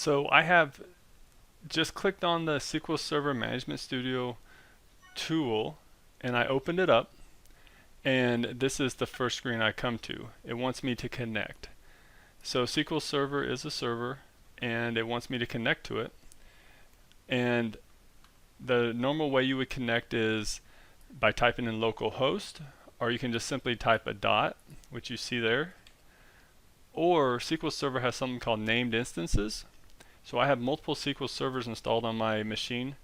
So I have just clicked on the SQL Server Management Studio tool and I opened it up, and this is the first screen I come to. It wants me to connect. So SQL Server is a server and it wants me to connect to it, and the normal way you would connect is by typing in localhost, or you can just simply type a dot, which you see there, or SQL Server has something called named instances. So I have multiple SQL servers installed on my machine,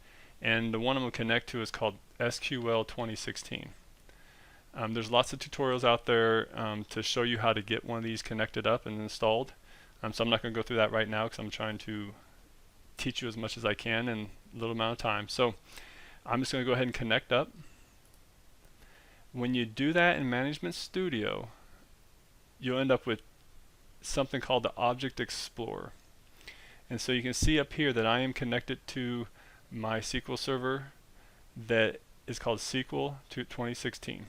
and the one I'm going to connect to is called SQL 2016. There's lots of tutorials out there to show you how to get one of these connected up and installed. So I'm not going to go through that right now because I'm trying to teach you as much as I can in a little amount of time. So I'm just going to go ahead and connect up. When you do that in Management Studio, you'll end up with something called the Object Explorer. And so you can see up here that I am connected to my SQL server that is called SQL 2016.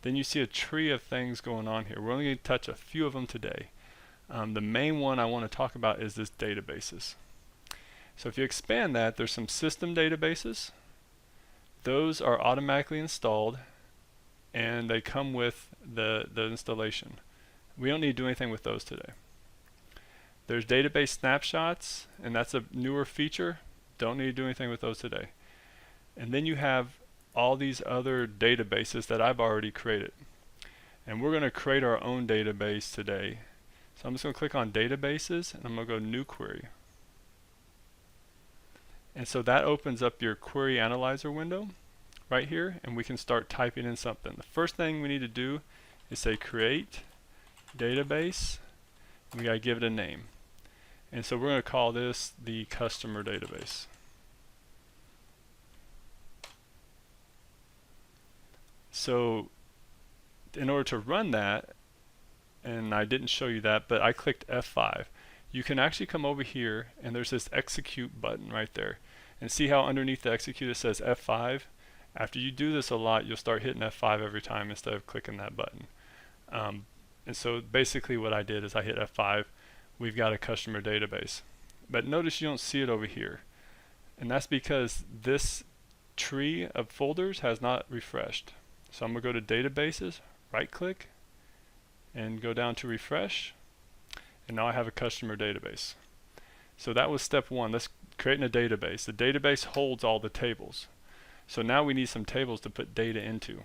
Then you see a tree of things going on here. We're only going to touch a few of them today. The main one I want to talk about is this databases. So if you expand that, there's some system databases. Those are automatically installed and they come with the installation. We don't need to do anything with those today. There's database snapshots, and that's a newer feature. Don't need to do anything with those today. And then you have all these other databases that I've already created. And we're going to create our own database today. So I'm just going to click on databases and I'm going to go new query. And so that opens up your query analyzer window right here, and we can start typing in something. The first thing we need to do is say create database. We got to give it a name. And so we're going to call this the customer database. So in order to run that, and I didn't show you that, but I clicked F5. You can actually come over here and there's this execute button right there. And see how underneath the execute it says F5? After you do this a lot, you'll start hitting F5 every time instead of clicking that button. And so basically what I did is I hit F5. We've got a customer database. But notice you don't see it over here. And that's because this tree of folders has not refreshed. So I'm going to go to databases, right click, and go down to refresh. And now I have a customer database. So that was step one. Let's creating a database. The database holds all the tables. So now we need some tables to put data into.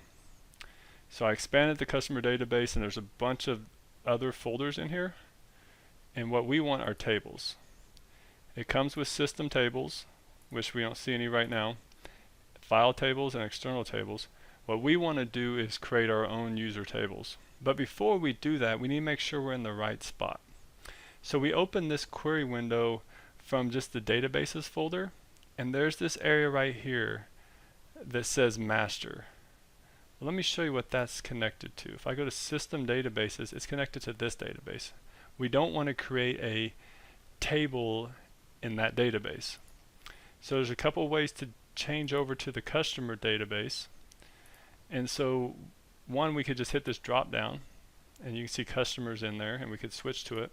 So I expanded the customer database, and there's a bunch of other folders in here. And what we want are tables. It comes with system tables, which we don't see any right now, file tables and external tables. What we want to do is create our own user tables. But before we do that, we need to make sure we're in the right spot. So we open this query window from just the databases folder, and there's this area right here that says master. Let me show you what that's connected to. If I go to system databases, it's connected to this database. We don't want to create a table in that database. So there's a couple of ways to change over to the customer database. And so one, we could just hit this drop down and you can see customers in there and we could switch to it.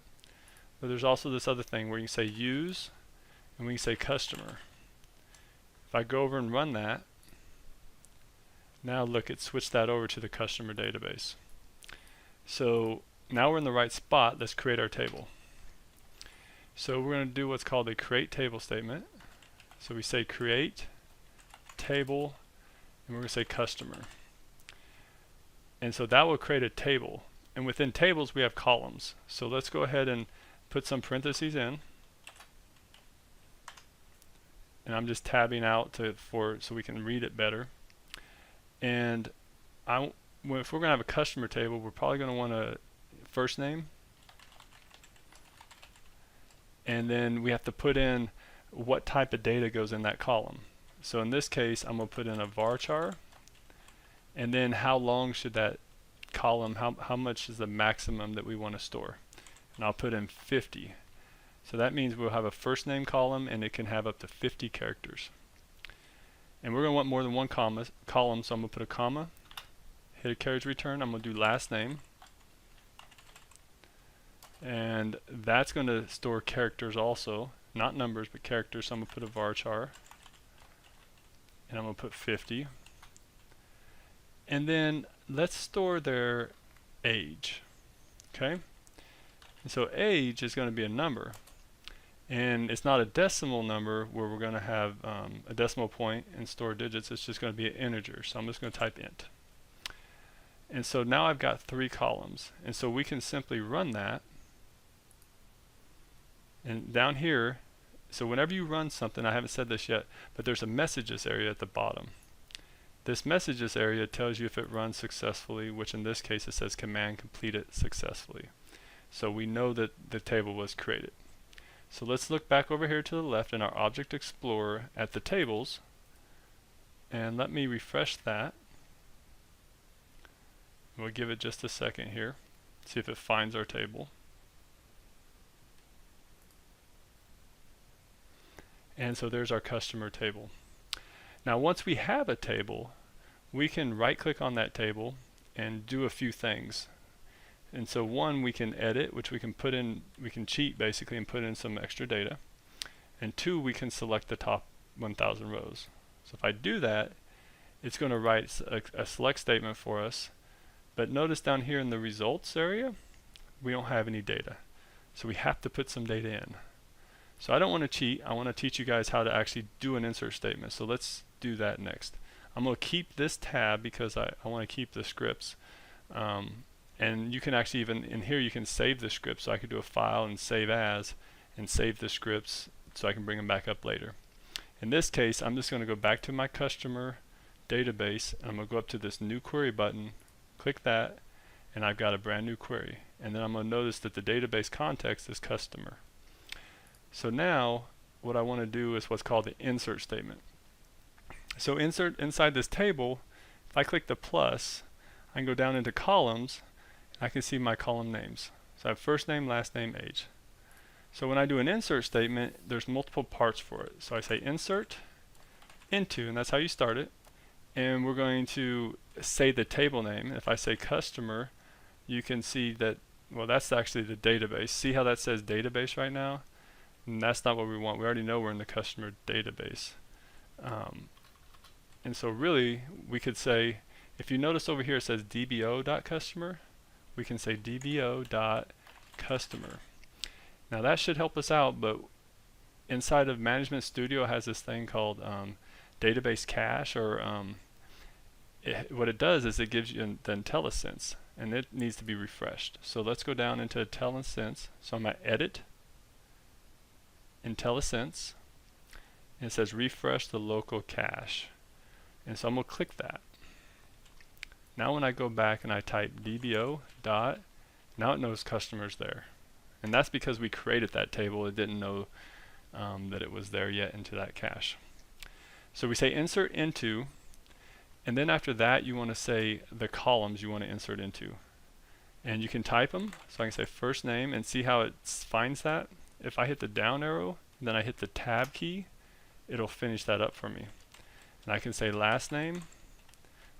But there's also this other thing where you can say use and we can say customer. If I go over and run that, now look, it switched that over to the customer database. So now we're in the right spot. Let's create our table. So we're going to do what's called a create table statement. So we say create table and we're going to say customer. And so that will create a table. And within tables we have columns. So let's go ahead and put some parentheses in. And I'm just tabbing out so we can read it better. And if we're going to have a customer table, we're probably going to want a first name. And then we have to put in what type of data goes in that column. So in this case, I'm going to put in a varchar. And then how long should that column, how much is the maximum that we want to store? And I'll put in 50. So that means we'll have a first name column and it can have up to 50 characters. And we're going to want more than one column, so I'm going to put a comma, hit a carriage return. I'm going to do last name. and that's going to store characters also, not numbers but characters. So I'm going to put a varchar, and I'm going to put 50, and then let's store their age. Okay, and so age is going to be a number, and it's not a decimal number where we're going to have a decimal point and store digits. It's just going to be an integer, so I'm just going to type int. And so now I've got 3 columns, and so we can simply run that. And down here, so whenever you run something, I haven't said this yet, but there's a messages area at the bottom. This messages area tells you if it runs successfully, which in this case it says command completed successfully. So we know that the table was created. So let's look back over here to the left in our Object Explorer at the tables, and let me refresh that. We'll give it just a second here, see if it finds our table. And so there's our customer table. Now once we have a table, we can right click on that table and do a few things. And so one, we can edit, which we can put in, we can cheat basically and put in some extra data. And 2, we can select the top 1,000 rows. So if I do that, it's going to write a select statement for us. But notice down here in the results area, we don't have any data. So we have to put some data in. So I don't want to cheat. I want to teach you guys how to actually do an insert statement. So let's do that next. I'm going to keep this tab because I want to keep the scripts. And you can actually even, in here you can save the scripts. So I could do a file and save as, and save the scripts so I can bring them back up later. In this case, I'm just going to go back to my customer database, and I'm going to go up to this new query button, click that, and I've got a brand new query. And then I'm going to notice that the database context is customer. So now what I want to do is what's called the insert statement. So insert inside this table, if I click the plus, I can go down into columns, and I can see my column names. So I have first name, last name, age. So when I do an insert statement, there's multiple parts for it. So I say insert into, and that's how you start it. And we're going to say the table name. If I say customer, you can see that, well, that's actually the database. See how that says database right now? And that's not what we want. We already know we're in the customer database. And so really, we could say, if you notice over here it says dbo.customer, we can say dbo.customer. Now that should help us out, but inside of Management Studio has this thing called database cache, or what it does is it gives you the IntelliSense, and it needs to be refreshed. So let's go down into IntelliSense. So I'm going to edit IntelliSense, and it says refresh the local cache. And so I'm going to click that. Now when I go back and I type dbo dot, now it knows customers there. And that's because we created that table. It didn't know that it was there yet into that cache. So we say insert into, and then after that you want to say the columns you want to insert into. And you can type them. So I can say first name, and see how it finds that. If I hit the down arrow, then I hit the tab key, it'll finish that up for me. And I can say last name.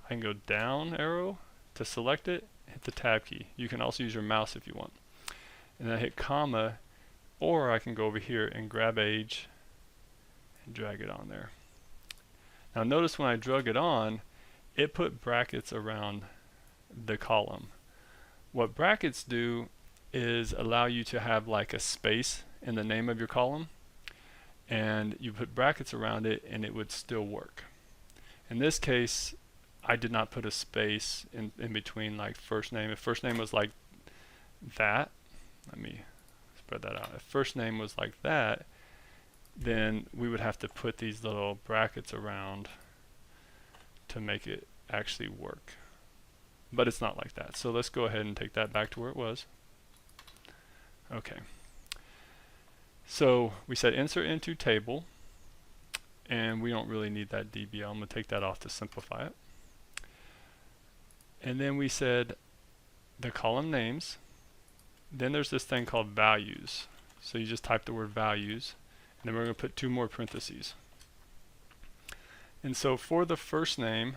I can go down arrow to select it, hit the tab key. You can also use your mouse if you want. And then I hit comma, or I can go over here and grab age and drag it on there. Now notice when I drug it on, it put brackets around the column. What brackets do is allow you to have like a space in the name of your column, and you put brackets around it and it would still work. In this case, I did not put a space in between like first name. If first name was like that, let me spread that out. If first name was like that, then we would have to put these little brackets around to make it actually work. But it's not like that. So let's go ahead and take that back to where it was. Okay. So we said insert into table, and we don't really need that DBL. I'm going to take that off to simplify it. And then we said the column names. Then there's this thing called values. So you just type the word values, and then we're going to put 2 more parentheses. And so for the first name,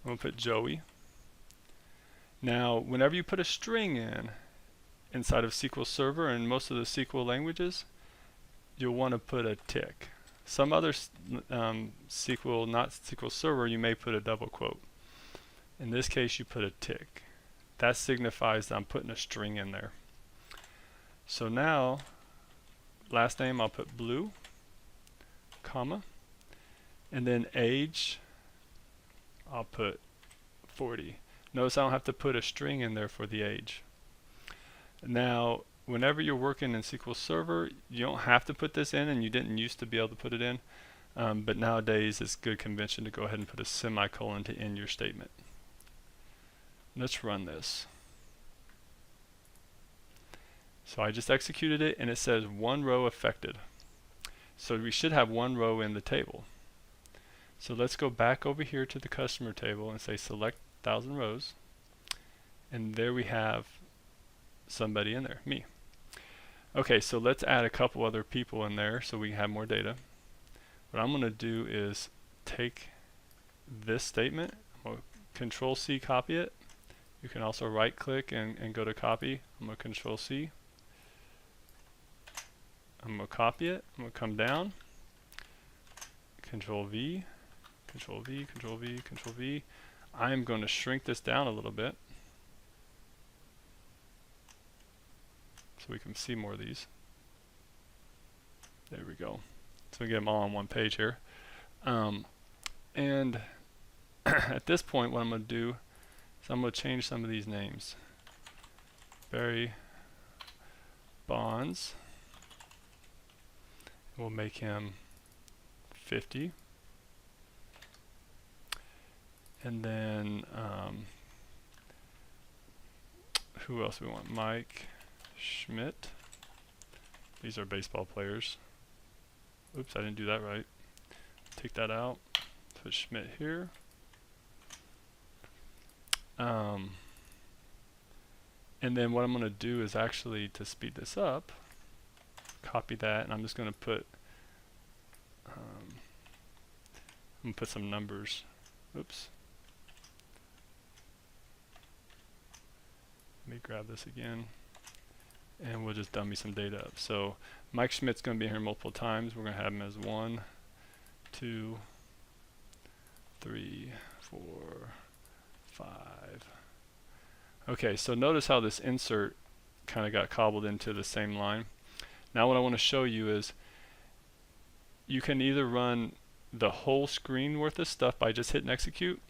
I'm going to put Joey. Now, whenever you put a string in, inside of SQL Server and most of the SQL languages, you'll want to put a tick. Some other SQL, not SQL Server, you may put a double quote. In this case, you put a tick. That signifies that I'm putting a string in there. So now, last name I'll put blue, comma, and then age I'll put 40. Notice I don't have to put a string in there for the age. Now, whenever you're working in SQL Server, you don't have to put this in, and you didn't used to be able to put it in, but nowadays it's good convention to go ahead and put a semicolon to end your statement. Let's run this. So I just executed it, and it says 1 row affected. So we should have 1 row in the table. So let's go back over here to the customer table and say select 1000 rows, and there we have somebody in there, me. Okay, so let's add a couple other people in there so we have more data. What I'm going to do is take this statement, I'm going to Control C, copy it. You can also right click and go to copy. I'm going to Control C. I'm going to copy it. I'm going to come down, Control V, Control V, Control V, Control V. I'm going to shrink this down a little bit so we can see more of these. There we go. So we get them all on one page here. And at this point, what I'm going to do is I'm going to change some of these names. Barry Bonds. We'll make him 50. And then who else we want? Mike Schmidt. These are baseball players. Oops, I didn't do that right. Take that out. Put Schmidt here. And then what I'm going to do is actually, to speed this up, copy that, and I'm just going to put I'm going to put some numbers. Oops. Let me grab this again, and we'll just dummy some data up. So Mike Schmidt's going to be here multiple times. We're going to have him as 1, 2, 3, 4, 5. Okay, so notice how this insert kind of got cobbled into the same line. Now what I want to show you is you can either run the whole screen worth of stuff by just hitting execute,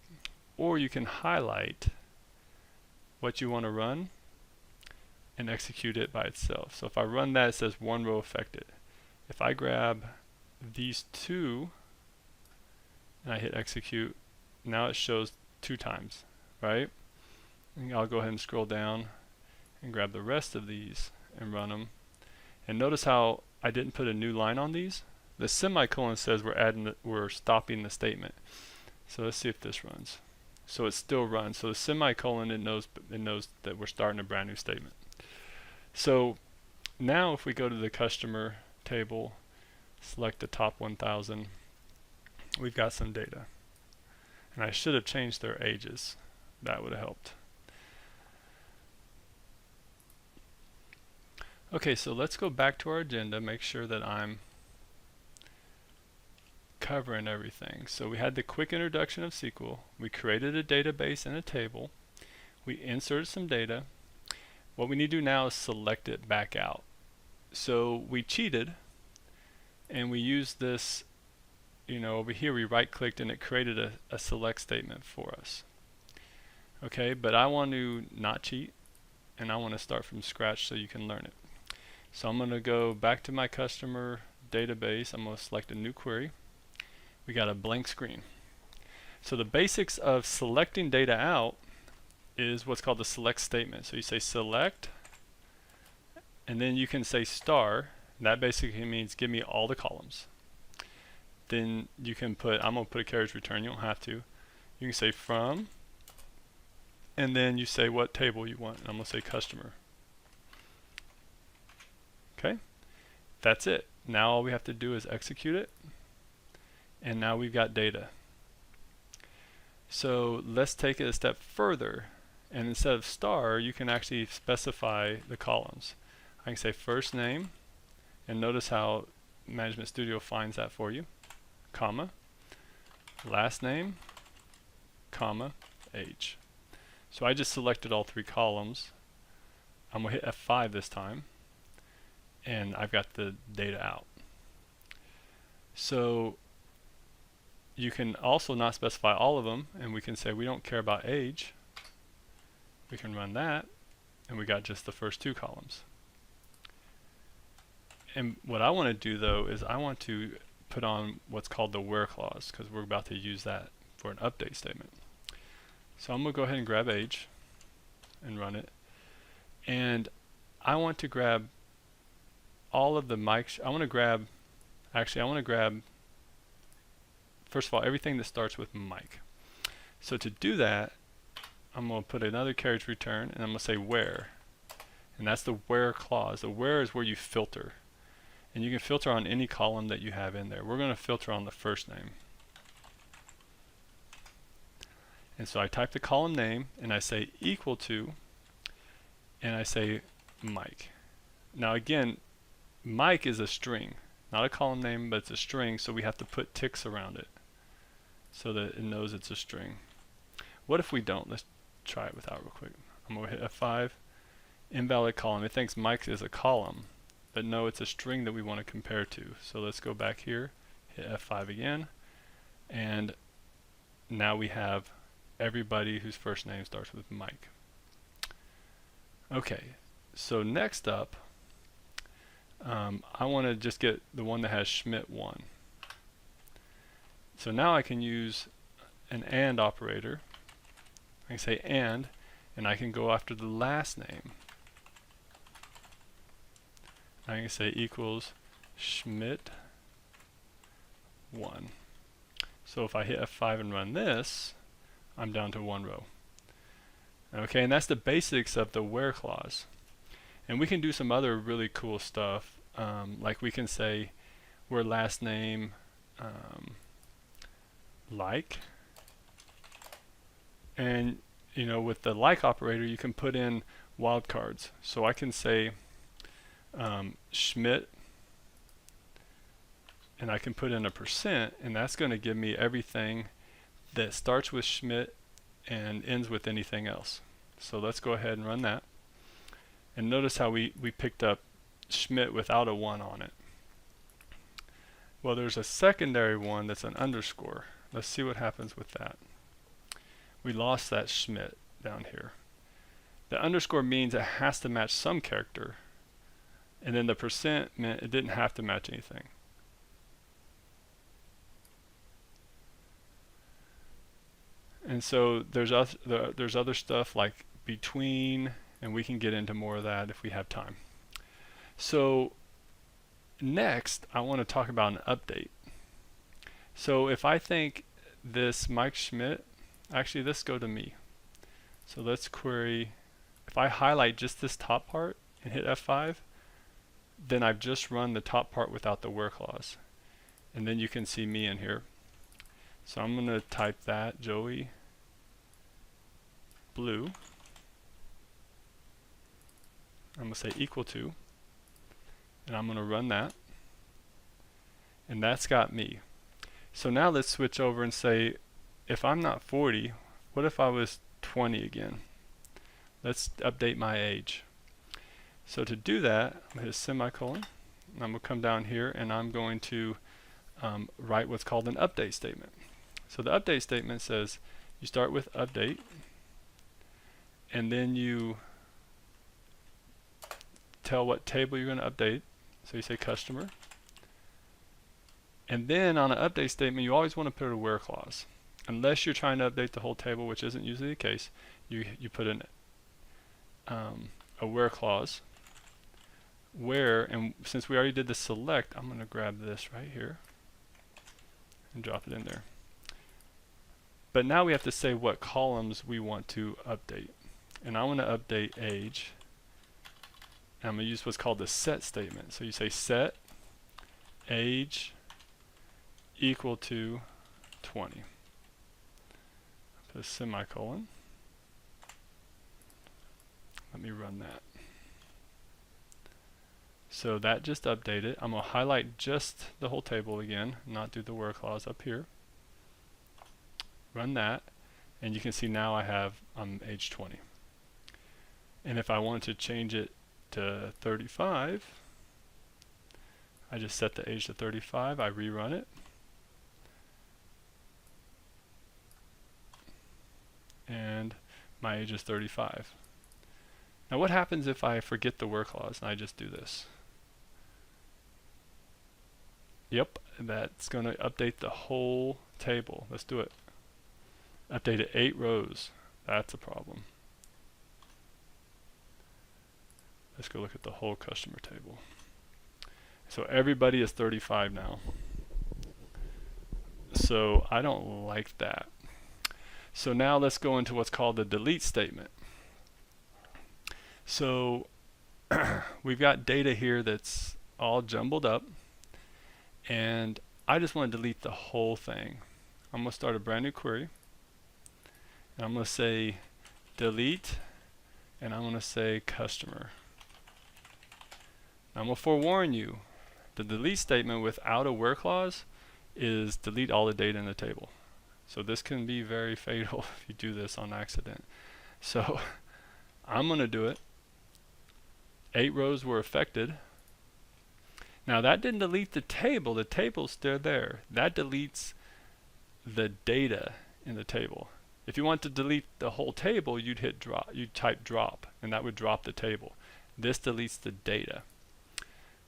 or you can highlight what you want to run and execute it by itself. So if I run that, it says 1 row affected. If I grab these two and I hit execute, now it shows 2 times, right? And I'll go ahead and scroll down and grab the rest of these and run them. And notice how I didn't put a new line on these. The semicolon says we're stopping the statement. So let's see if this runs. So it still runs. So the semicolon, it knows that we're starting a brand new statement. So now if we go to the customer table, select the top 1000, we've got some data. And I should have changed their ages. That would have helped. Okay, so let's go back to our agenda, make sure that I'm covering everything. So we had the quick introduction of SQL. We created a database and a table. We inserted some data. What we need to do now is select it back out. So we cheated and we used this, over here we right clicked and it created a select statement for us. Okay, but I want to not cheat and I want to start from scratch so you can learn it. So I'm going to go back to my customer database. I'm going to select a new query. We got a blank screen. So the basics of selecting data out is what's called the select statement. So you say select, and then you can say star. That basically means give me all the columns. Then you can put, I'm going to put a carriage return, you don't have to. You can say from, and then you say what table you want. And I'm going to say customer. Okay, that's it. Now all we have to do is execute it, and now we've got data. So let's take it a step further And instead of star, you can actually specify the columns. I can say first name, and notice how Management Studio finds that for you, comma, last name, comma, age. So I just selected all 3 columns. I'm going to hit F5 this time, and I've got the data out. So you can also not specify all of them, and we can say we don't care about age. We can run that, and we got just the first 2 columns. And what I want to do though is I want to put on what's called the where clause, because we're about to use that for an update statement. So I'm going to go ahead and grab age and run it. And I want to grab all of the mics. I want to grab, first of all, everything that starts with mic. So to do that, I'm going to put another carriage return, and I'm going to say where. And that's the where clause. The where is where you filter. And you can filter on any column that you have in there. We're going to filter on the first name. And so I type the column name, and I say equal to, and I say mic. Now again, mic is a string, not a column name, but it's a string, so we have to put ticks around it so that it knows it's a string. What if we don't? Let's try it without real quick. I'm going to hit F5, invalid column. It thinks mic is a column, but no, it's a string that we want to compare to. So let's go back here, hit F5 again, and now we have everybody whose first name starts with Mike. Okay, so next up, I want to just get the one that has Schmidt 1. So now I can use an AND operator. I can say and I can go after the last name. I can say equals Schmidt 1. So if I hit F5 and run this, I'm down to 1 row. Okay, and that's the basics of the where clause. And we can do some other really cool stuff, like we can say where last name like, and you know, with the like operator you can put in wildcards. So I can say Schmidt, and I can put in a %, and that's going to give me everything that starts with Schmidt and ends with anything else. So let's go ahead and run that. And notice how we picked up Schmidt without a 1 on it. Well, there's a secondary one that's an underscore. Let's see what happens with that. We lost that Schmidt down here. The underscore means it has to match some character, and then the % meant it didn't have to match anything. And so there's other stuff like between, and we can get into more of that if we have time. So next, I want to talk about an update. So if I think this Mike Schmidt, actually let's go to me. So let's query, if I highlight just this top part and hit F5, then I've just run the top part without the where clause. And then you can see me in here. So I'm going to type that, Joey Blue. I'm going to say equal to, and I'm going to run that. And that's got me. So now let's switch over and say, if I'm not 40, what if I was 20 again? Let's update my age. So to do that, I'm going to hit a semicolon. And I'm going to come down here and I'm going to write what's called an update statement. So the update statement says you start with update, and then you tell what table you're going to update. So you say customer. And then on an update statement, you always want to put a where clause. Unless you're trying to update the whole table, which isn't usually the case, you put in a where clause. Where, and since we already did the select, I'm going to grab this right here and drop it in there. But now we have to say what columns we want to update. And I want to update age. And I'm going to use what's called the set statement. So you say set age equal to 20. Put a semicolon. Let me run that. So that just updated. I'm going to highlight just the whole table again, not do the where clause up here. Run that, and you can see now I have age 20. And if I want to change it to 35, I just set the age to 35, I rerun it. And my age is 35. Now what happens if I forget the where clause and I just do this? Yep, that's going to update the whole table. Let's do it. Update it 8 rows. That's a problem. Let's go look at the whole customer table. So everybody is 35 now. So I don't like that. So now let's go into what's called the delete statement. So we've got data here that's all jumbled up, and I just want to delete the whole thing. I'm going to start a brand new query, and I'm going to say delete, and I'm going to say customer. I'm going to forewarn you, the delete statement without a where clause is delete all the data in the table. So this can be very fatal if you do this on accident. So I'm going to do it. 8 rows were affected. Now that didn't delete the table. The table's still there. That deletes the data in the table. If you want to delete the whole table, you'd hit drop. You'd type drop, and that would drop the table. This deletes the data.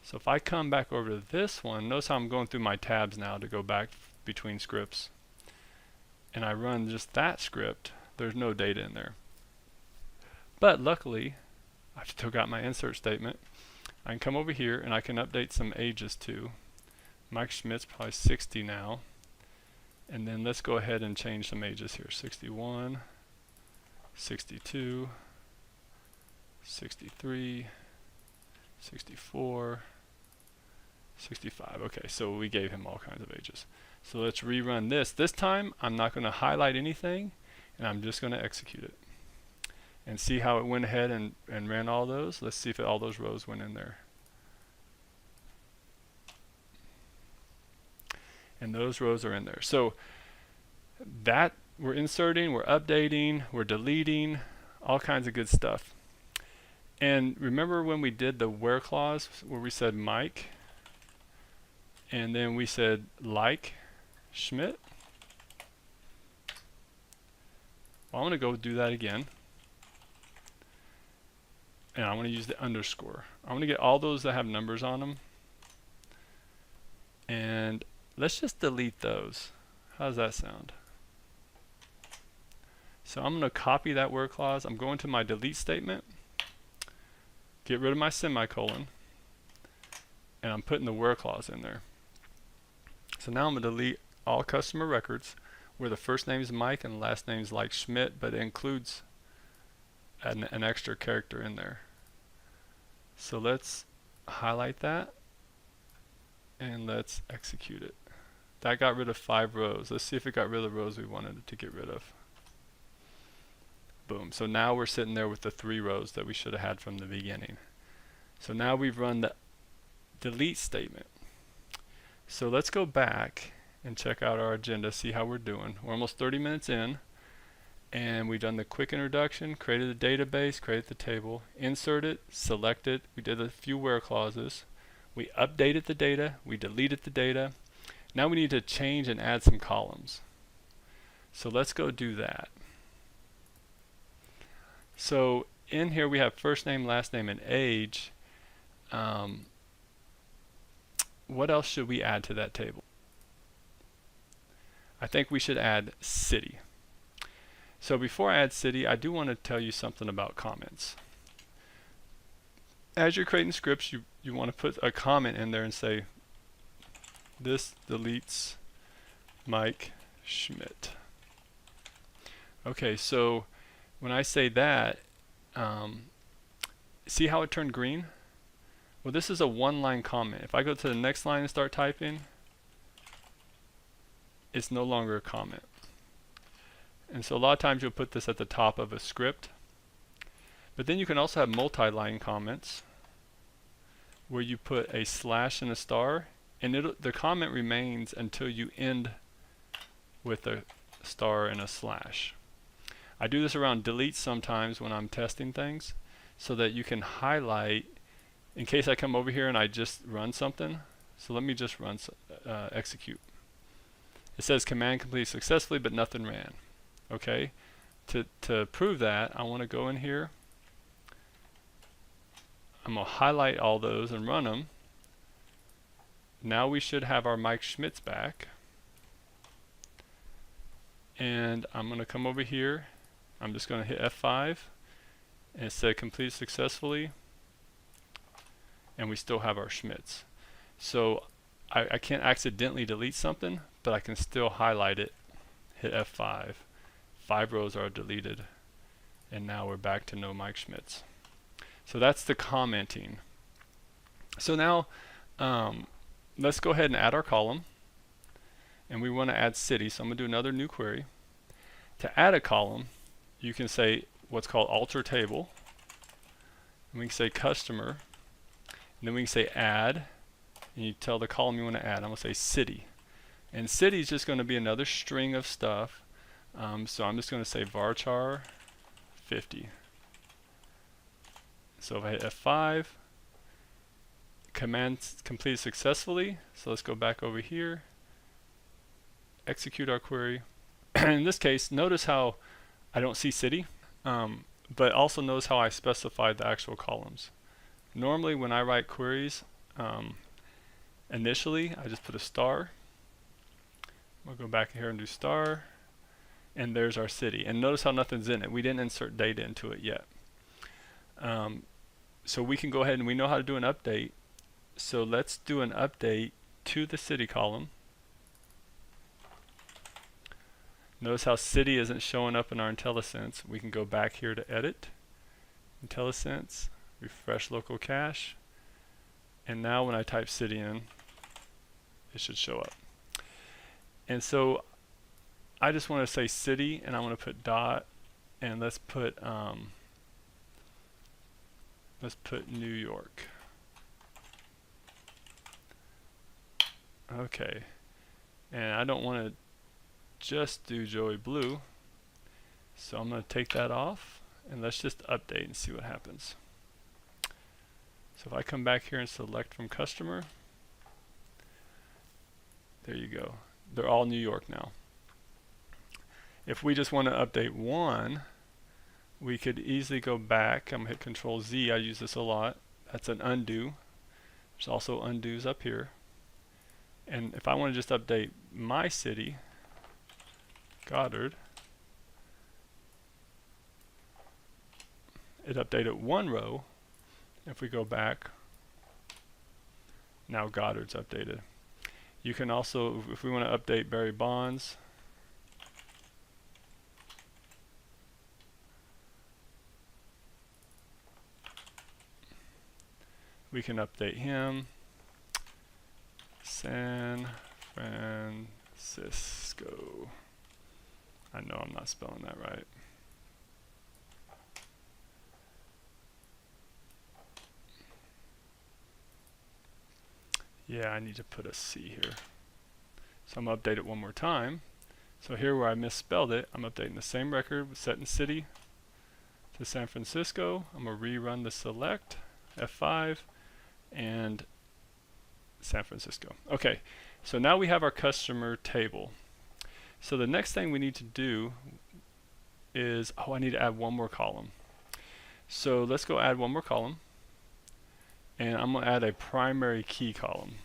So if I come back over to this one, notice how I'm going through my tabs now to go back between scripts, and I run just that script, there's no data in there. But luckily, I've still got my insert statement. I can come over here and I can update some ages too. Mike Schmidt's probably 60 now. And then let's go ahead and change some ages here. 61, 62, 63, 64, 65. Okay, so we gave him all kinds of ages. So let's rerun this. This time I'm not going to highlight anything, and I'm just going to execute it. And see how it went ahead and ran all those. Let's see if all those rows went in there. And those rows are in there. So that we're inserting, we're updating, we're deleting, all kinds of good stuff. And remember when we did the where clause where we said Mike and then we said like Schmidt? Well, I'm going to go do that again. And I want to use the underscore. I want to get all those that have numbers on them. And let's just delete those. How does that sound? So I'm going to copy that where clause. I'm going to my delete statement. Get rid of my semicolon. And I'm putting the where clause in there. So now I'm going to delete all customer records where the first name is Mike and the last name is like Schmidt, but it includes an extra character in there. So let's highlight that and let's execute it. That got rid of 5 rows. Let's see if it got rid of the rows we wanted it to get rid of. Boom. So now we're sitting there with the 3 rows that we should have had from the beginning. So now we've run the delete statement. So let's go back and check out our agenda, see how we're doing. We're almost 30 minutes in. And we've done the quick introduction, created a database, created the table, inserted, selected. We did a few where clauses. We updated the data. We deleted the data. Now we need to change and add some columns. So let's go do that. So in here we have first name, last name, and age. What else should we add to that table? I think we should add city. So before I add city, I do want to tell you something about comments. As you're creating scripts, you want to put a comment in there and say, this deletes Mike Schmidt. Okay, so when I say that, see how it turned green? Well, this is a 1-line comment. If I go to the next line and start typing, it's no longer a comment. And so a lot of times you'll put this at the top of a script. But then you can also have multi-line comments where you put a slash and a star, and the comment remains until you end with a star and a slash. I do this around delete sometimes when I'm testing things, so that you can highlight in case I come over here and I just run something. So let me just run execute. It says command completed successfully, but nothing ran. Okay, to prove that, I want to go in here. I'm going to highlight all those and run them. Now we should have our Mike Schmitz back. And I'm going to come over here. I'm just going to hit F5. And it said completed successfully. And we still have our Schmitz. So I can't accidentally delete something, but I can still highlight it. Hit F5. 5 rows are deleted. And now we're back to no Mike Schmitz. So that's the commenting. So now let's go ahead and add our column. And we want to add city, so I'm going to do another new query. To add a column, you can say what's called alter table. And we can say customer. And then we can say add. And you tell the column you want to add. I'm going to say city. And city is just going to be another string of stuff. So I'm just going to say varchar 50. So if I hit F5, command completed successfully. So let's go back over here, execute our query. In this case, notice how I don't see city, but also notice how I specified the actual columns. Normally when I write queries, initially I just put a star. We'll go back here and do star, and there's our city. And notice how nothing's in it. We didn't insert data into it yet. So we can go ahead and we know how to do an update. So let's do an update to the city column. Notice how city isn't showing up in our IntelliSense. We can go back here to edit, IntelliSense, refresh local cache, and now when I type city in, it should show up. And so I just want to say city, and I want to put dot, and let's put New York. Okay, and I don't want to just do Joey Blue, so I'm going to take that off, and let's just update and see what happens. So if I come back here and select from customer, there you go. They're all New York now. If we just want to update one, we could easily go back. I'm going to hit Control Z. I use this a lot. That's an undo. There's also undos up here. And if I want to just update my city, Goddard, it updated one row. If we go back, now Goddard's updated. You can also, if we want to update Barry Bonds, we can update him. San Francisco. I know I'm not spelling that right. Yeah, I need to put a C here. So I'm going to update it one more time. So here where I misspelled it, I'm updating the same record, setting city to San Francisco. I'm going to rerun the select, F5, and San Francisco. Okay, so now we have our customer table. So the next thing we need to do is, I need to add one more column. So let's go add one more column. And I'm going to add a primary key column.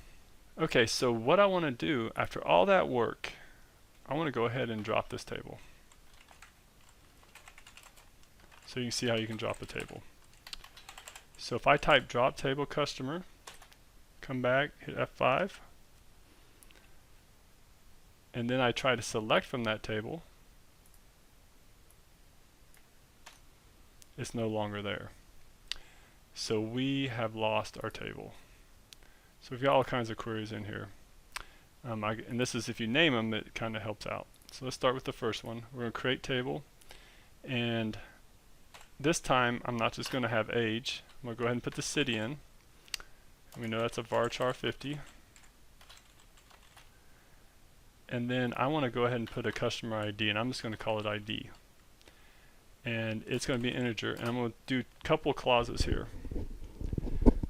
Okay, so what I want to do after all that work, I want to go ahead and drop this table. So you can see how you can drop a table. So if I type drop table customer, come back, hit F5, and then I try to select from that table, it's no longer there. So we have lost our table. So we've got all kinds of queries in here. And this is, if you name them, it kind of helps out. So let's start with the first one. We're going to create table. And this time I'm not just going to have age. I'm going to go ahead and put the city in. We know that's a varchar 50. And then I want to go ahead and put a customer ID, and I'm just going to call it ID. And it's going to be an integer, and I'm going to do a couple clauses here.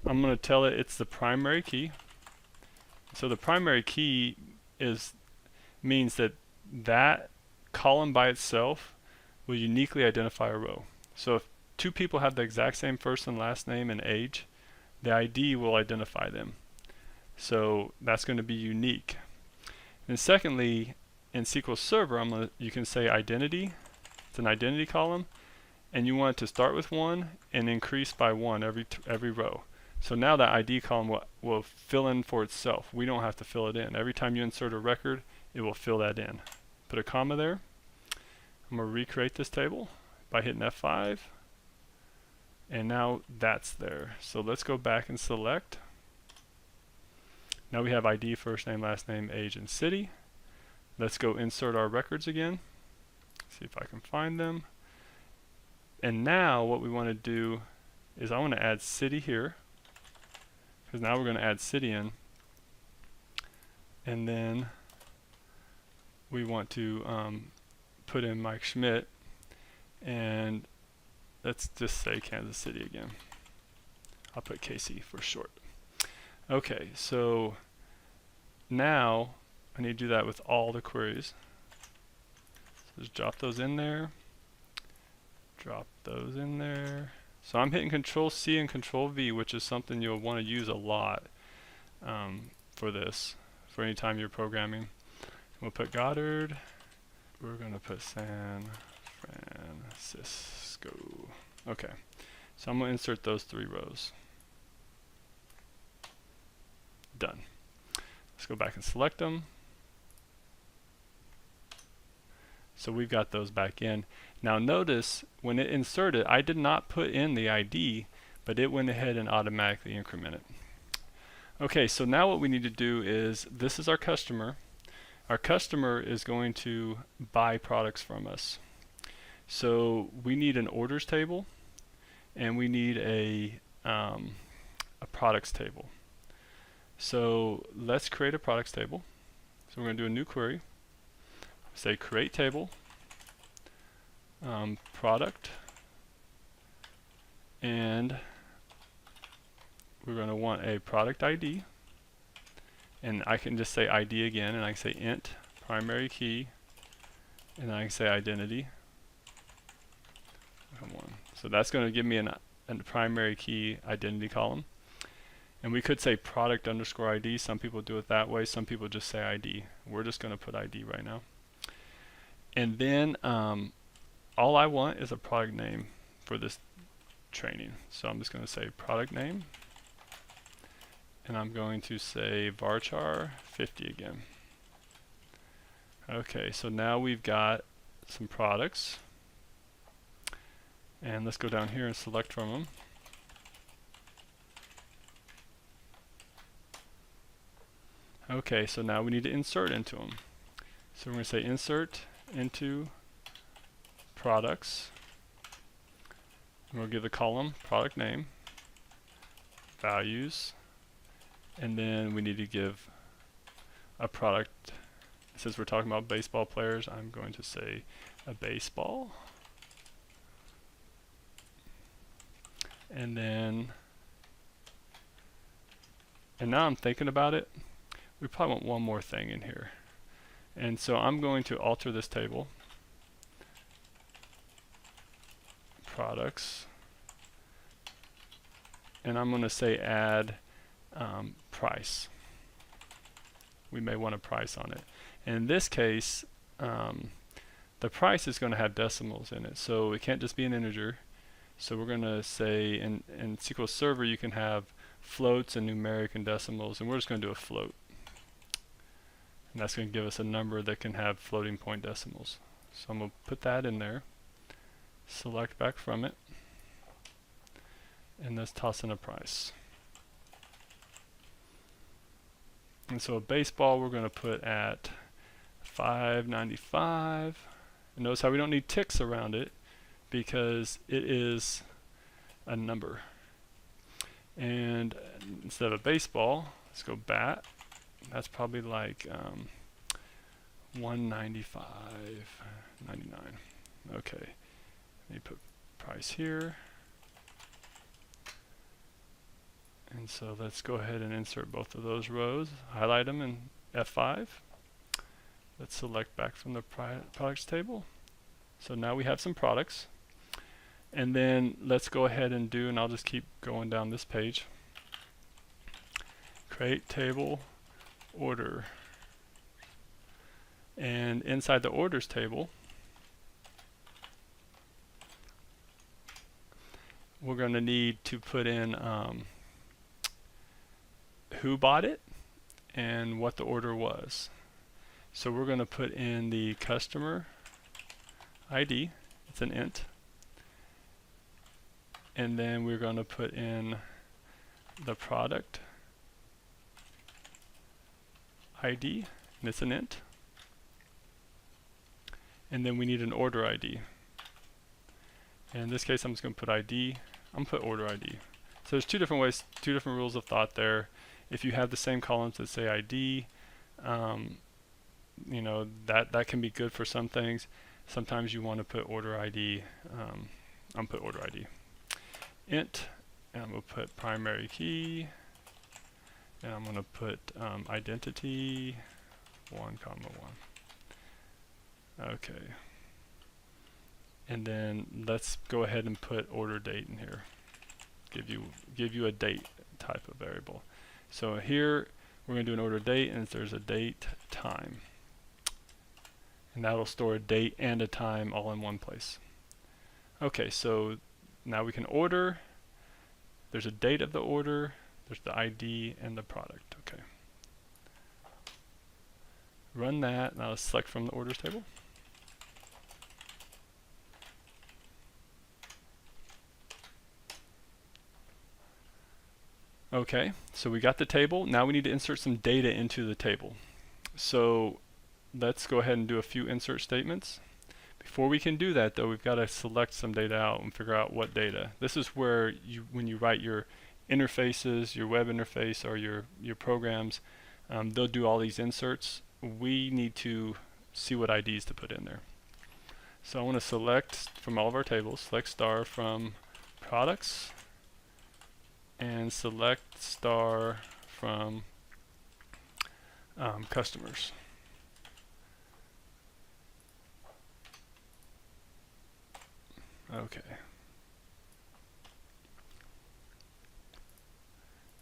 I'm going to tell it it's the primary key. So the primary key means that that column by itself will uniquely identify a row. So if two people have the exact same first and last name and age, the ID will identify them. So that's going to be unique. And secondly, in SQL Server, you can say identity. It's an identity column, and you want it to start with 1 and increase by 1 every row. So now that ID column will fill in for itself. We don't have to fill it in. Every time you insert a record, it will fill that in. Put a comma there. I'm going to recreate this table by hitting F5. And now that's there. So let's go back and select. Now we have ID, first name, last name, age, and city. Let's go insert our records again. See if I can find them. And now what we want to do is I want to add city here, because now we're going to add city in. And then we want to put in Mike Schmidt, and let's just say Kansas City again. I'll put KC for short. Okay, so now I need to do that with all the queries. So just drop those in there. Drop those in there. So I'm hitting Control C and Control V, which is something you'll want to use a lot for this, for any time you're programming. We'll put Goddard. We're going to put San Francisco. Okay, so I'm going to insert those 3 rows. Done. Let's go back and select them. So we've got those back in. Now notice when it inserted, I did not put in the ID, but it went ahead and automatically incremented. Okay, so now what we need to do is, this is our customer. Our customer is going to buy products from us. So we need an orders table, and we need a products table. So let's create a products table. So we're going to do a new query. Say create table, product, and we're going to want a product ID, and I can just say ID again, and I can say int primary key, and I can say identity. Come on. So that's going to give me a primary key identity column. And we could say product underscore ID. Some people do it that way. Some people just say ID. We're just going to put ID right now. And then all I want is a product name for this training. So I'm just going to say product name. And I'm going to say varchar 50 again. Okay, so now we've got some products. And let's go down here and select from them. Okay, so now we need to insert into them. So we're going to say insert into products. And we'll give the column product name, values, and then we need to give a product. Since we're talking about baseball players, I'm going to say a baseball. And now I'm thinking about it, we probably want one more thing in here. And so I'm going to alter this table. Products. And I'm going to say add price. We may want a price on it. And in this case, the price is going to have decimals in it. So it can't just be an integer. So we're going to say in SQL Server you can have floats and numeric and decimals, and we're just going to do a float. And that's going to give us a number that can have floating point decimals. So I'm going to put that in there, select back from it, and let's toss in a price. And so a baseball we're going to put at $5.95. And notice how we don't need ticks around it, because it is a number. And instead of a baseball, let's go bat. That's probably like 195.99. Okay, let me put price here. And so let's go ahead and insert both of those rows, highlight them in F5. Let's select back from the products table. So now we have some products. And then let's go ahead and do, and I'll just keep going down this page, create table order. And inside the orders table, we're going to need to put in who bought it and what the order was. So we're going to put in the customer ID, it's an int, and then we're going to put in the product ID, and it's an int, and then we need an order ID. And in this case, I'm just going to put ID, I'm going to put order ID. So there's two different ways, two different rules of thought there. If you have the same columns that say ID, you know, that can be good for some things. Sometimes you want to put order ID. I'm going to put order ID. Int, and I'm going to put primary key, and I'm going to put identity 1, 1. Okay. And then let's go ahead and put order date in here. Give you a date type of variable. So here we're going to do an order date, and there's a date time. And that'll store a date and a time all in one place. Okay, so now we can order. There's a date of the order, there's the ID and the product. Okay. Run that. Now let's select from the orders table. Okay, so we got the table. Now we need to insert some data into the table. So let's go ahead and do a few insert statements. Before we can do that though, we've got to select some data out and figure out what data. This is where when you write your interfaces, your web interface or your programs, they'll do all these inserts. We need to see what IDs to put in there. So I want to select from all of our tables, select star from products, and select star from customers. Okay.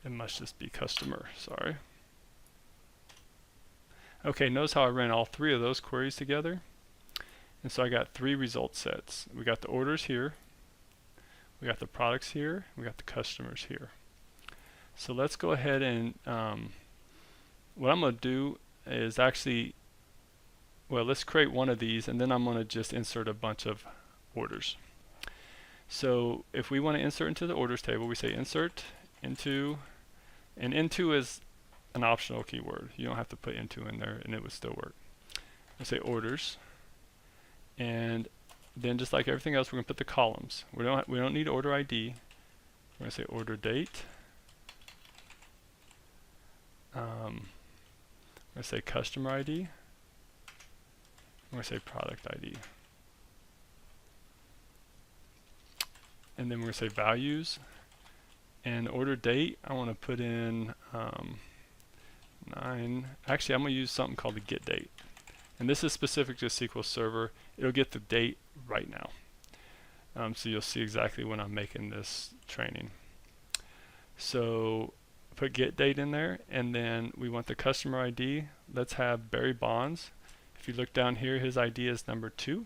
It must just be customer, sorry. Okay, notice how I ran all three of those queries together. And so I got three result sets. We got the orders here, we got the products here, we got the customers here. So let's go ahead and what I'm going to do is actually, well, let's create one of these and then I'm going to just insert a bunch of orders. So if we want to insert into the orders table, we say insert into, and into is an optional keyword. You don't have to put into in there and it would still work. We say orders, and then just like everything else, we're going to put the columns. We don't need order ID. We're going to say order date. We're going to say customer ID. We're going to say product ID. And then we're going to say values. And order date, I want to put in 9. Actually, I'm going to use something called the get date. And this is specific to SQL Server. It'll get the date right now. So you'll see exactly when I'm making this training. So put get date in there, and then we want the customer ID. Let's have Barry Bonds. If you look down here, his ID is number 2.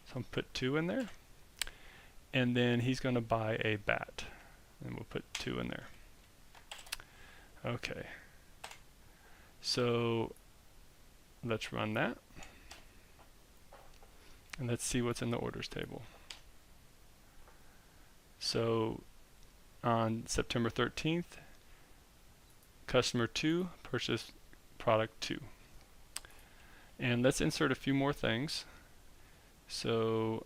So I'm put 2 in there. And then he's going to buy a bat. And we'll put 2 in there. Okay. So let's run that. And let's see what's in the orders table. So on September 13th, customer 2 purchased product 2. And let's insert a few more things. So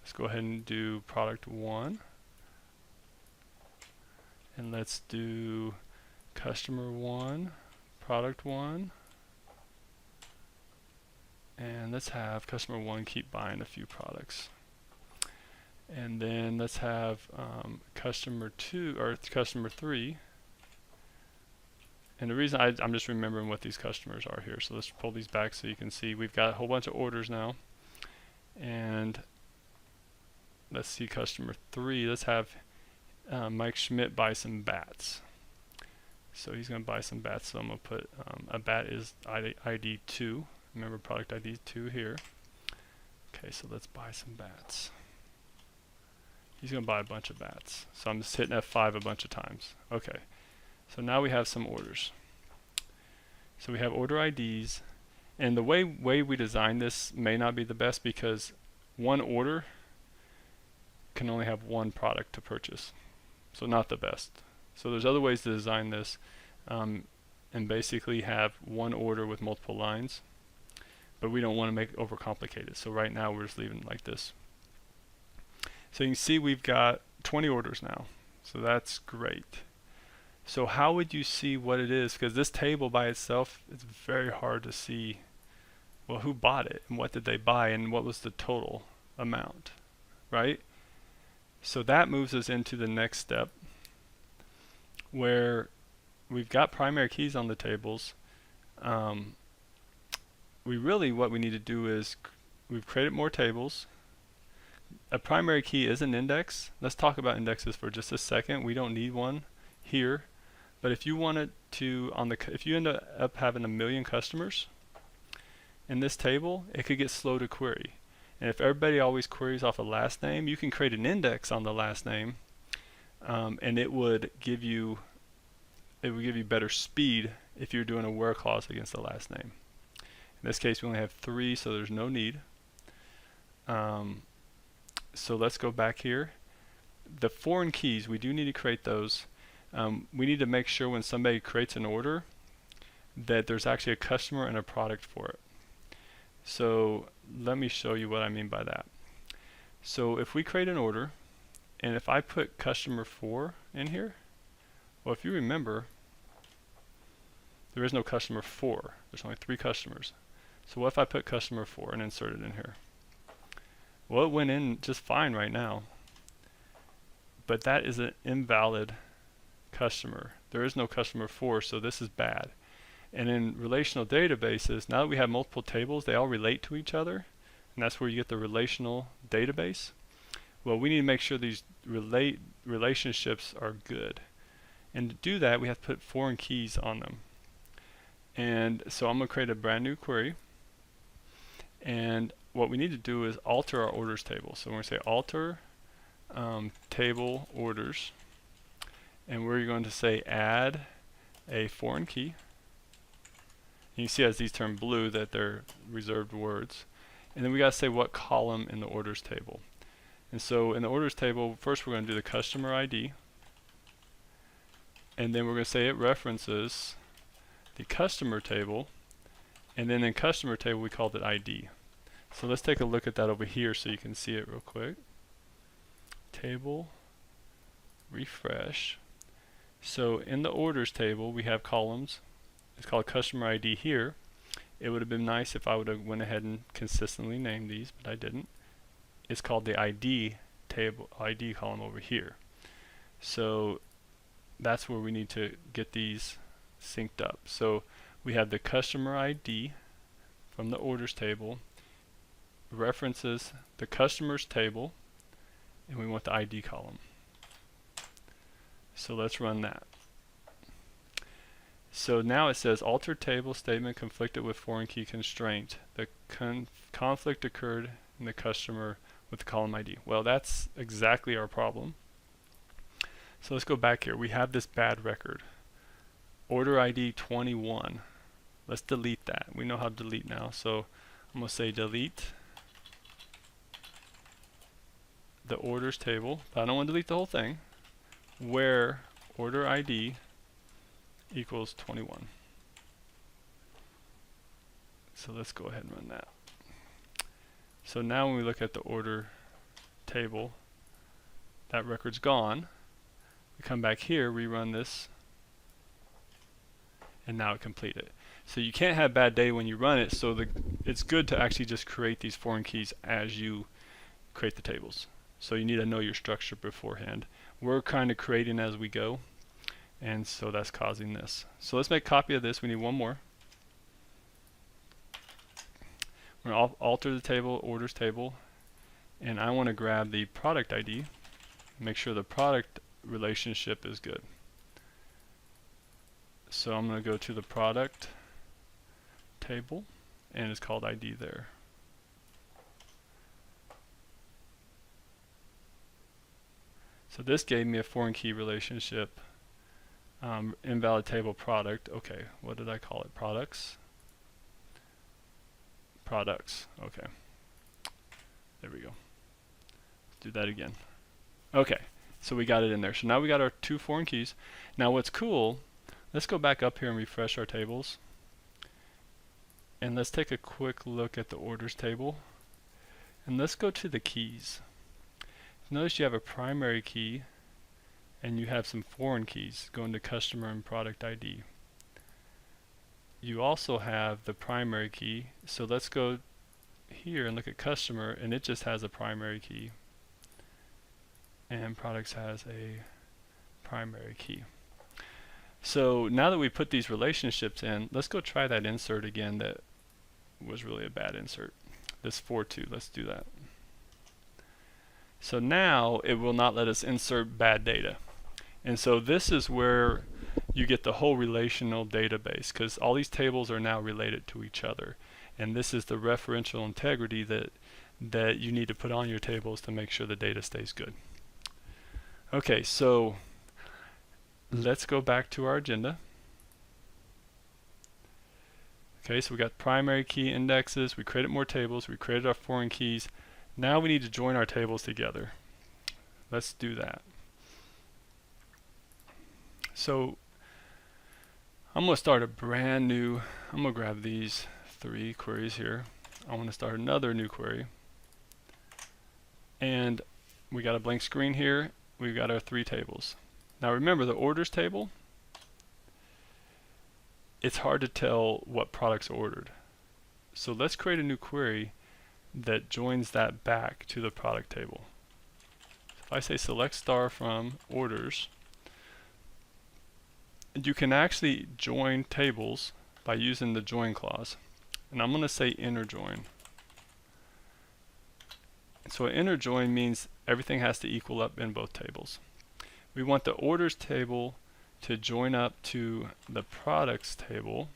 Let's go ahead and do product 1. And let's do customer 1, product 1. And let's have customer 1 keep buying a few products. And then let's have customer 2 or customer 3. And the reason I'm just remembering what these customers are here. So let's pull these back so you can see we've got a whole bunch of orders now. And let's see customer 3. Let's have Mike Schmidt buy some bats. So he's going to buy some bats. So I'm going to put a bat is ID 2. Remember product ID 2 here. Okay, so let's buy some bats. He's going to buy a bunch of bats. So I'm just hitting F5 a bunch of times. Okay, so now we have some orders. So we have order IDs. And the way we design this may not be the best because one order can only have one product to purchase. So not the best. So there's other ways to design this and basically have one order with multiple lines. But we don't want to make it overcomplicated. So right now we're just leaving it like this. So you can see we've got 20 orders now. So that's great. So how would you see what it is? Because this table by itself, it's very hard to see, well, who bought it and what did they buy and what was the total amount, right? So that moves us into the next step where we've got primary keys on the tables. What we need to do is we've created more tables. A primary key is an index. Let's talk about indexes for just a second. We don't need one here, but if you wanted to, if you end up having 1 million customers in this table, it could get slow to query. And if everybody always queries off a last name, you can create an index on the last name, and it would give you better speed if you're doing a where clause against the last name. In this case, we only have 3, so there's no need. So let's go back here. The foreign keys, we do need to create those. We need to make sure when somebody creates an order that there's actually a customer and a product for it. So let me show you what I mean by that. So if we create an order, and if I put customer 4 in here, well, if you remember, there is no customer 4. There's only 3 customers. So what if I put customer 4 and insert it in here? Well, it went in just fine right now. But that is an invalid customer. There is no customer 4, so this is bad. And in relational databases, now that we have multiple tables, they all relate to each other. And that's where you get the relational database. Well, we need to make sure these relationships are good. And to do that, we have to put foreign keys on them. And so I'm going to create a brand new query. And what we need to do is alter our orders table. So we're going to say alter table orders. And we're going to say add a foreign key. And you see as these turn blue that they're reserved words. And then we got to say what column in the orders table. And so in the orders table, first we're going to do the customer ID. And then we're going to say it references the customer table. And then in customer table, we called it ID. So let's take a look at that over here so you can see it real quick. Table, refresh. So in the orders table, we have columns. It's called customer ID here. It would have been nice if I would have went ahead and consistently named these, but I didn't. It's called the ID table, ID column over here. So that's where we need to get these synced up. So we have the customer ID from the orders table, references the customers table, and we want the ID column. So let's run that. So now it says alter table statement conflicted with foreign key constraint. The conflict occurred in the customer with the column ID. Well, that's exactly our problem. So let's go back here. We have this bad record. Order ID 21. Let's delete that. We know how to delete now. So I'm going to say delete the orders table, but I don't want to delete the whole thing, where order ID equals 21. So let's go ahead and run that. So now when we look at the order table. That record's gone. We come back here, rerun this, and now it completed. So you can't have bad data when you run it, so it's good to actually just create these foreign keys as you create the tables. So you need to know your structure beforehand. We're kind of creating as we go, and so that's causing this. So let's make a copy of this. We need one more. We're going to alter the table, orders table, and I want to grab the product ID, make sure the product relationship is good. So I'm going to go to the product table, and it's called ID there. So this gave me a foreign key relationship, invalid table product. Okay, what did I call it? Products? Products. Okay. There we go. Let's do that again. Okay, so we got it in there. So now we got our two foreign keys. Now what's cool, let's go back up here and refresh our tables. And let's take a quick look at the orders table. And let's go to the keys. Notice you have a primary key and you have some foreign keys going to customer and product ID. You also have the primary key, so let's go here and look at customer, and it just has a primary key, and products has a primary key. So now that we put these relationships in, let's go try that insert again that was really a bad insert. This 4-2, let's do that. So now it will not let us insert bad data. And so this is where you get the whole relational database, because all these tables are now related to each other. And this is the referential integrity that you need to put on your tables to make sure the data stays good. Okay, so let's go back to our agenda. Okay, so we got primary key indexes, we created more tables, we created our foreign keys. Now we need to join our tables together. Let's do that. So I'm going to start a brand new, I'm going to grab these 3 queries here. I want to start another new query. And we got a blank screen here. We've got our 3 tables. Now remember, the orders table, it's hard to tell what products are ordered. So let's create a new query that joins that back to the product table. If I say select star from orders, you can actually join tables by using the join clause. And I'm going to say inner join. So an inner join means everything has to equal up in both tables. We want the orders table to join up to the products table,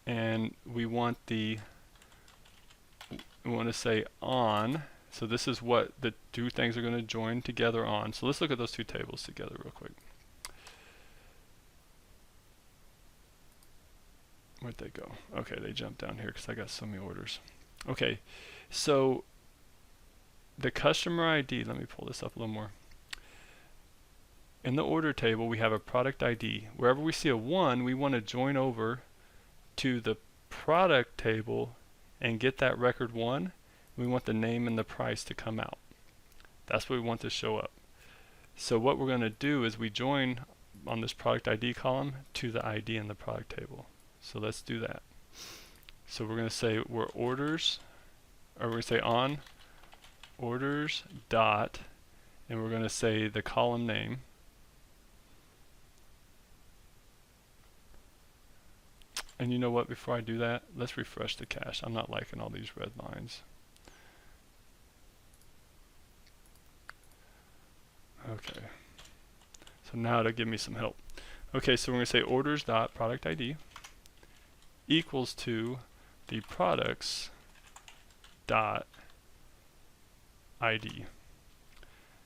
and we want to say on. So this is what the 2 things are going to join together on. So let's look at those 2 tables together real quick. Where'd they go? Okay, they jumped down here because I got so many orders. Okay, so the customer ID, let me pull this up a little more. In the order table, we have a product ID. Wherever we see a 1, we want to join over to the product table and get that record 1. We want the name and the price to come out. That's what we want to show up. So what we're going to do is we join on this product ID column to the ID in the product table. So let's do that. So we're going to say we're orders, or we're going to say on orders dot, and we're going to say the column name. And you know what, before I do that, let's refresh the cache. I'm not liking all these red lines. Okay. So now it'll give me some help. Okay, so we're going to say orders dot product ID equals to the products dot ID.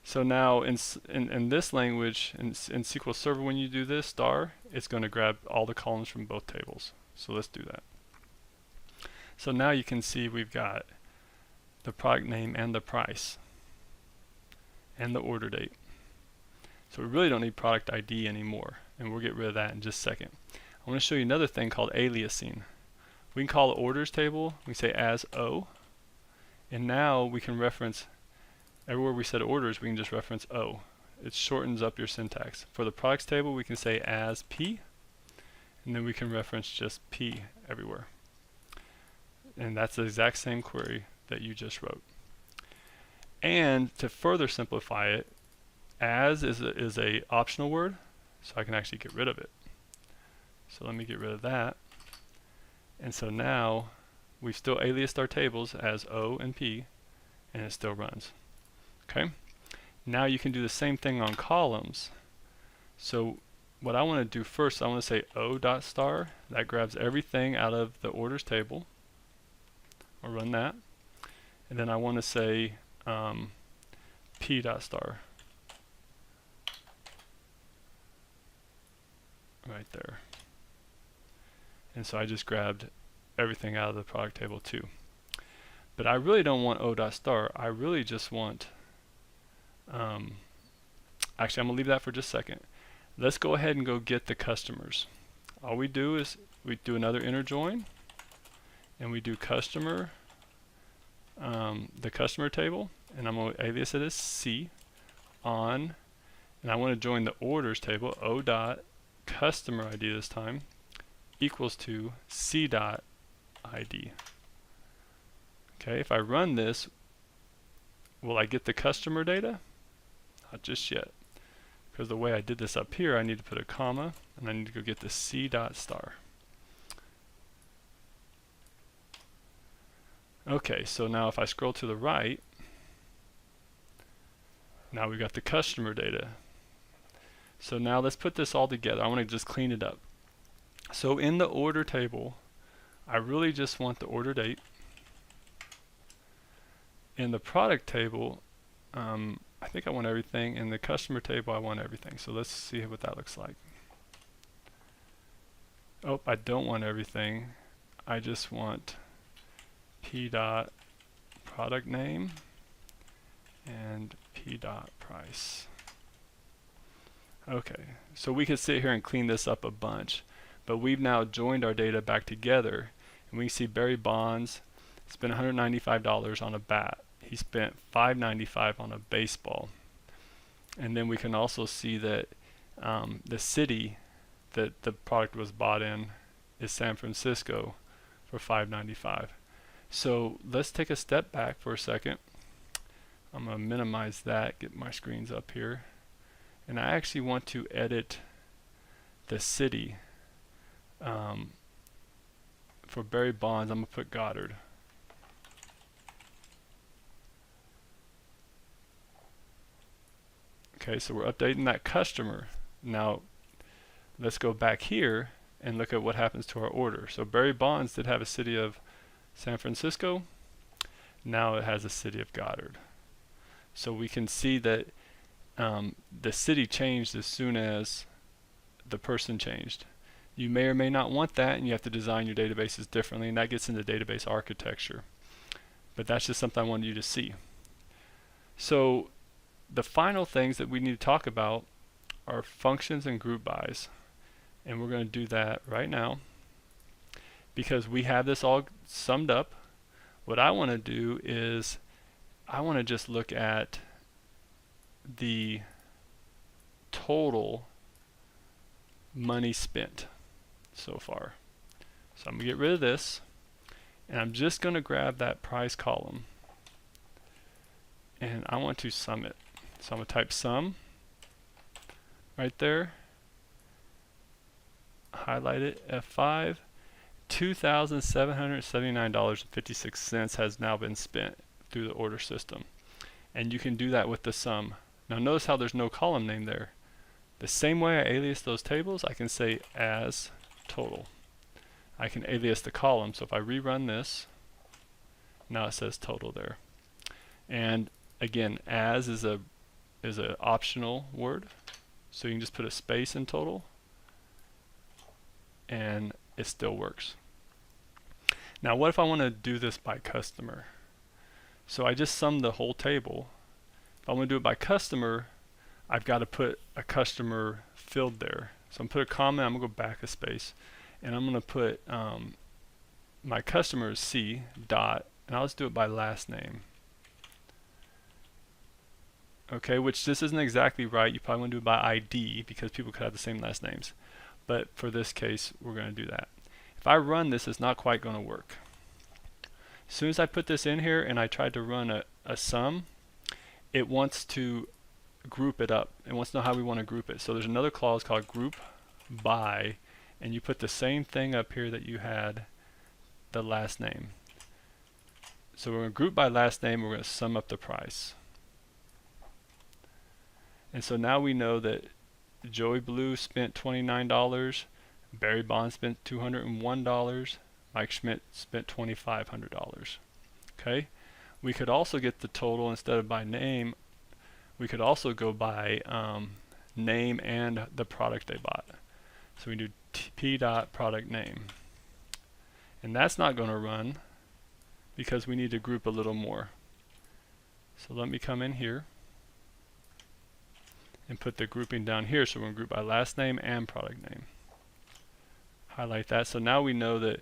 So now in this language, in SQL Server, when you do this star, it's going to grab all the columns from both tables. So let's do that. So now you can see we've got the product name and the price and the order date. So we really don't need product ID anymore, and we'll get rid of that in just a second. I want to show you another thing called aliasing. We can call the orders table, we say as O, And now we can reference, everywhere we said orders, we can just reference O. It shortens up your syntax. For the products table, we can say as P, and then we can reference just P everywhere. And that's the exact same query that you just wrote. And to further simplify it, as is a optional word, so I can actually get rid of it. So let me get rid of that. And so now we've still aliased our tables as O and P, and it still runs. Okay? Now you can do the same thing on columns. So what I want to do first, I want to say O dot star. That grabs everything out of the orders table. I'll run that. And then I want to say P dot star. Right there. And so I just grabbed everything out of the product table too. But I really don't want O dot star. I really just want, actually I'm gonna leave that for just a second. Let's go ahead and go get the customers. All we do is we do another inner join, and we do customer, the customer table, and I'm gonna alias it as C on, and I want to join the orders table, O dot customer ID this time, equals to C dot ID. Okay, if I run this, will I get the customer data? Not just yet. Because the way I did this up here, I need to put a comma, and I need to go get the C dot star. Okay, so now if I scroll to the right, now we've got the customer data. So now let's put this all together. I want to just clean it up. So in the order table, I really just want the order date. In the product table, I think I want everything. In the customer table, I want everything. So let's see what that looks like. Oh, I don't want everything. I just want P dot product name and P dot price. Okay, so we could sit here and clean this up a bunch, but we've now joined our data back together, and we can see Barry Bonds spent $195 on a bat. He spent $595 on a baseball. And then we can also see that the city that the product was bought in is San Francisco for $595. So let's take a step back for a second. I'm going to minimize that, get my screens up here. And I actually want to edit the city. For Barry Bonds, I'm going to put Goddard. Okay, so we're updating that customer. Now, let's go back here and look at what happens to our order. So Barry Bonds did have a city of San Francisco. Now it has a city of Goddard. So we can see that the city changed as soon as the person changed. You may or may not want that, and you have to design your databases differently, and that gets into database architecture. But that's just something I wanted you to see. So the final things that we need to talk about are functions and group bys. And we're going to do that right now. Because we have this all summed up, what I want to do is I want to just look at the total money spent so far. So I'm going to get rid of this, and I'm just going to grab that price column, and I want to sum it. So I'm going to type sum right there, highlight it, F5. $2,779.56 has now been spent through the order system. And you can do that with the sum. Now notice how there's no column name there. The same way I alias those tables, I can say as total. I can alias the column. So if I rerun this, now it says total there. And again, as is a optional word. So you can just put a space in total, and it still works. Now what if I want to do this by customer? So I just summed the whole table. If I want to do it by customer, I've got to put a customer field there. So I'm going to put a comma, I'm going to go back a space, and I'm going to put my customer is C dot and I'll just do it by last name. Okay, which this isn't exactly right. You probably want to do it by ID because people could have the same last names. But for this case, we're going to do that. If I run this, it's not quite going to work. As soon as I put this in here and I tried to run a sum, it wants to group it up. It wants to know how we want to group it. So there's another clause called group by, and you put the same thing up here that you had the last name. So we're going to group by last name, we're going to sum up the price. And so now we know that Joey Blue spent $29, Barry Bond spent $201, Mike Schmidt spent $2,500. Okay? We could also get the total instead of by name. We could also go by name and the product they bought. So we do p dot product name. And that's not going to run because we need to group a little more. So let me come in here and put the grouping down here. So we're going to group by last name and product name. Highlight that. So now we know that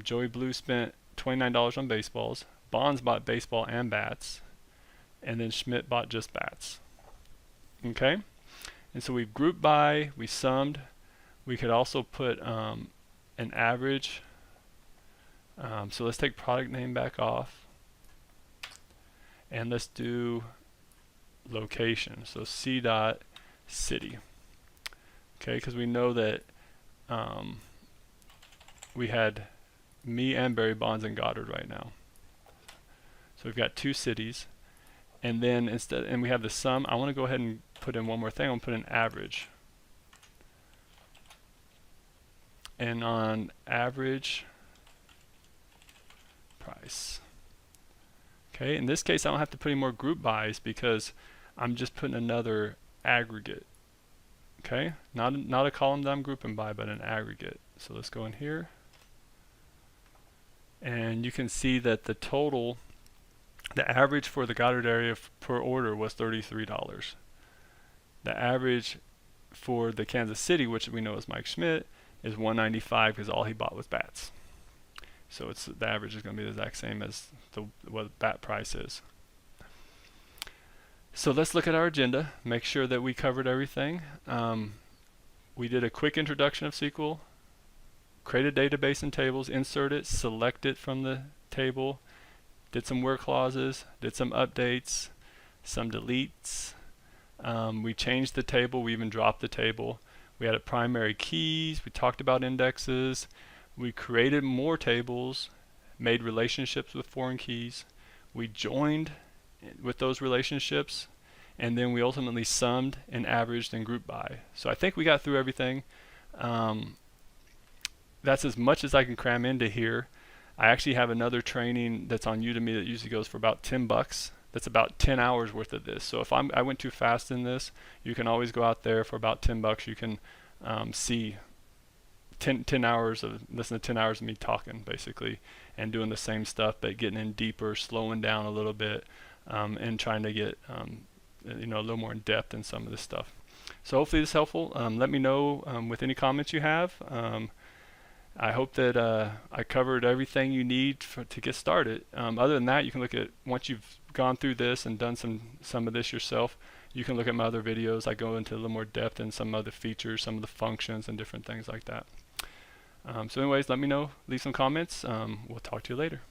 Joey Blue spent $29 on baseballs. Bonds bought baseball and bats. And then Schmidt bought just bats. Okay? And so we've grouped by, we summed. We could also put an average. So let's take product name back off. And let's do location. So C dot city. Okay, because we know that we had me and Barry Bonds in Goddard right now. So we've got two cities. And then and we have the sum. I want to go ahead and put in one more thing. I want to put an average. And on average price. Okay, in this case I don't have to put any more group bys because I'm just putting another aggregate. Okay, not a column that I'm grouping by, but an aggregate. So let's go in here. And you can see that the total, the average for the Goddard area per order was $33. The average for the Kansas City, which we know is Mike Schmidt, is $195 because all he bought was bats. So the average is going to be the exact same as what bat price is. So let's look at our agenda, make sure that we covered everything. We did a quick introduction of SQL, create a database and tables, insert it, select it from the table, did some where clauses, did some updates, some deletes. We changed the table, we even dropped the table. We added primary keys, we talked about indexes, we created more tables, made relationships with foreign keys, we joined with those relationships, and then we ultimately summed and averaged and grouped by. So I think we got through everything. That's as much as I can cram into here. I actually have another training that's on Udemy that usually goes for about $10. That's about 10 hours worth of this. So if I went too fast in this, you can always go out there for about $10. You can see 10 hours of listen to 10 hours of me talking basically and doing the same stuff, but getting in deeper, slowing down a little bit, and trying to get a little more in depth in some of this stuff. So hopefully this is helpful. Let me know with any comments you have. I hope that I covered everything you need to get started. Other than that, you can look at, once you've gone through this and done some of this yourself, you can look at my other videos. I go into a little more depth in some other features, some of the functions and different things like that. So anyways, let me know, leave some comments. We'll talk to you later.